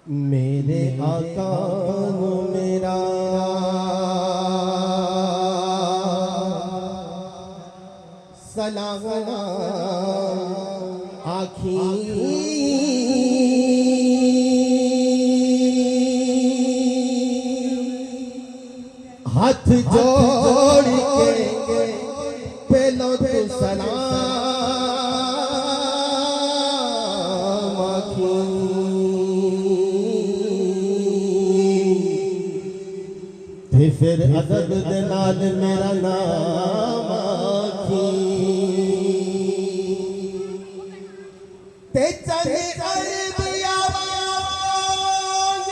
मेरे आका को मेरा सलाम आखी हाथ जोड़ के पहलो तो सलाम आखी ते फिर अदब दे नाल मेरा नाम आखी ते चले अरब आवाज़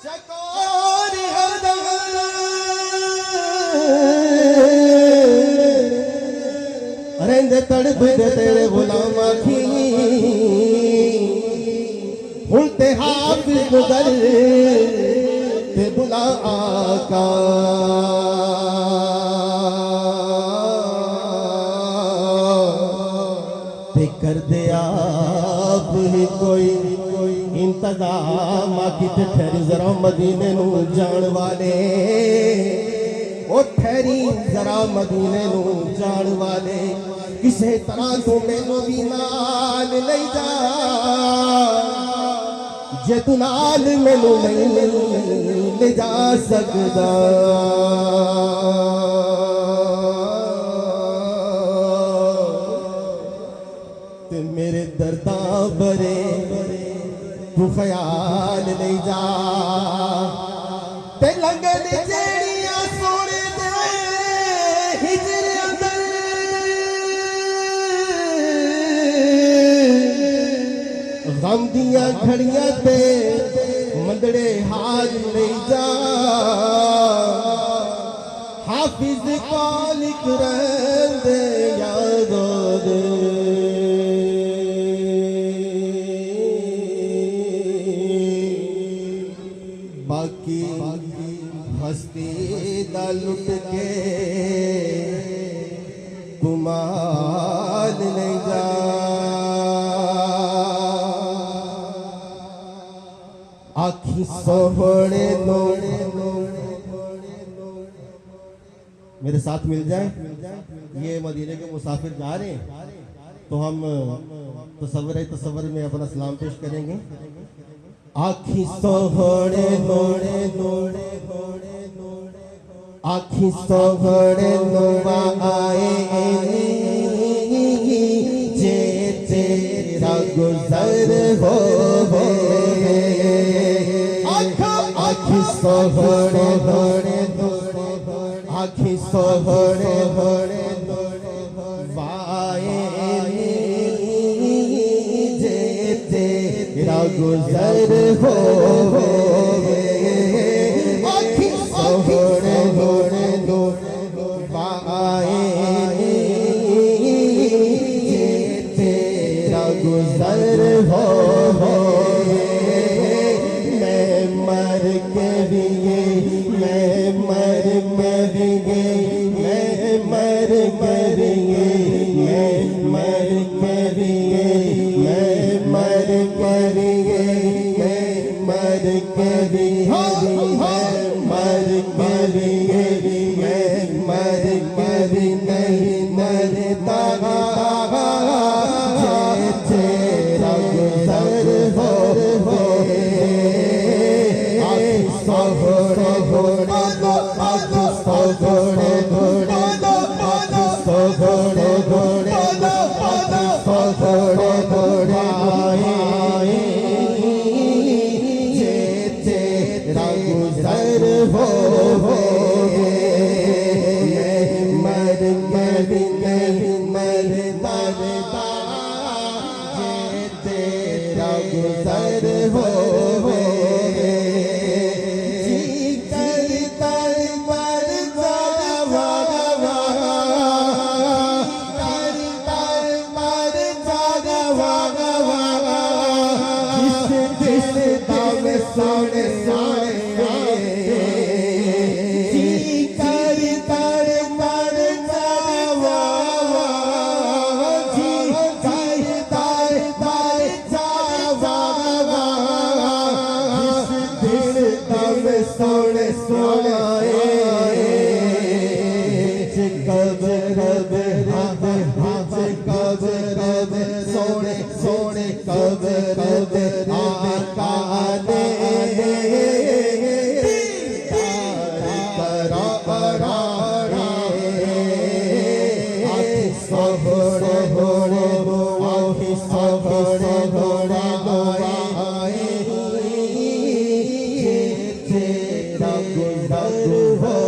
चकोर हरदम रेंदे तड़प दे तेरे गुलाम आखी उल्टे हाफिज गुजर ते बुला आका ते कर दे आप ही कोई इंतजाम आखी ते ठहरी जरा मदीने नू जान वाले ओ ठहरी जरा मदीने नू जान वाले किसे तरह तू मैनू भी नाल ले जा जे तू नाल मैनू नहीं ले जा सकदा ते मेरे दर्दा बरे तू ख्याल ले जा ते लगन जेड़ियां सोने दे हिजर अंदर गम दिया घड़ियां ते मंदड़े हाज ले जा हाफिज कालिक रहंदे यादो दे बाकी हस्ती दा लुट के गुमान नहीं जा आखी सोहने नोड़े मेरे साथ मिल जाए ये मदीने के मुसाफिर जा रहे हैं तो हम तसव्वुर में अपना सलाम पेश करेंगे आखी सोहने नोड़े आखी सोहने नोवा आए जे तेरा गुजर हो आखी सोहने आखी सोहने वाए जे तेरा गुजर हो आखी सोहने वाए जे तेरा गुजर हो मर के भी मैं मर के मैं मर के मैं मर के मैं मर के मैं मर के मैं मर के मैं मर के नहीं मरता तेरा गुजर हो सोहरे घोड़े आखी सोहरे घोड़े आखी सोहरे घोड़े आखी सोहरे घोड़े आए जे तेरा गुजर हो मर भी नहीं मरता जे तेरा गुजर हो सोने सोने सोने सोने कब्र दे आका ने करा करा आखी सोहरे होरे आखी सोहरे होरे आए तेरा गुजर हो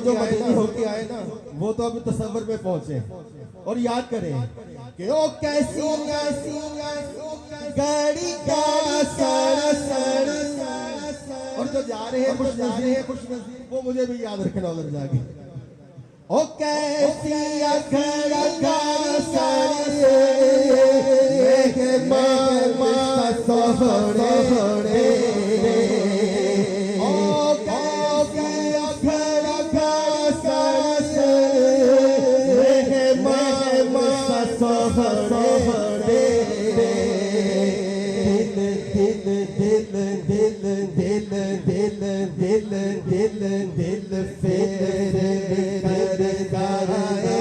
जो मदीनी होके आए ना वो तो अभी तसव्वुर में पहुंचे और याद करें कि ओ कैसी गाड़ी का सर और जो जा रहे हैं खुश नसीब वो मुझे भी याद रखना उधर जाके ओ कैसी गाड़ी का सर सोहरे दिल फेर कर गाए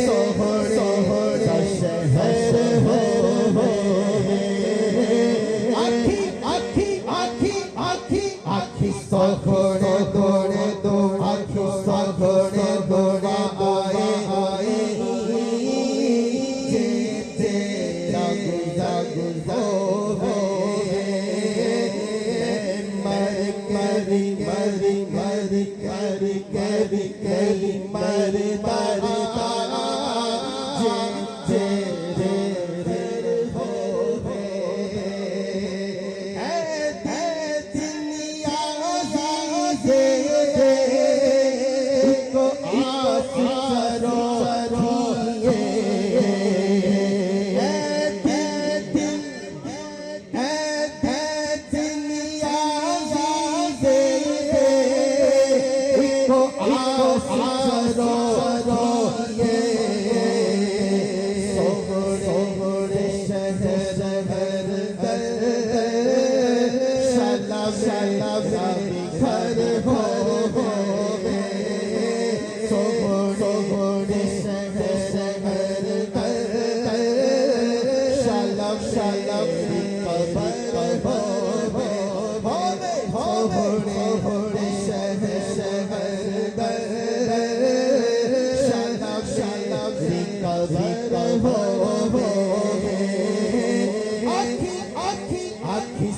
सोहरे शहर हो आखी आखी आखी आखी आखी सोहरे दौड़े दो आखी सोहरे दौड़ा आए आए तेरा गुजर आखी आखी आखी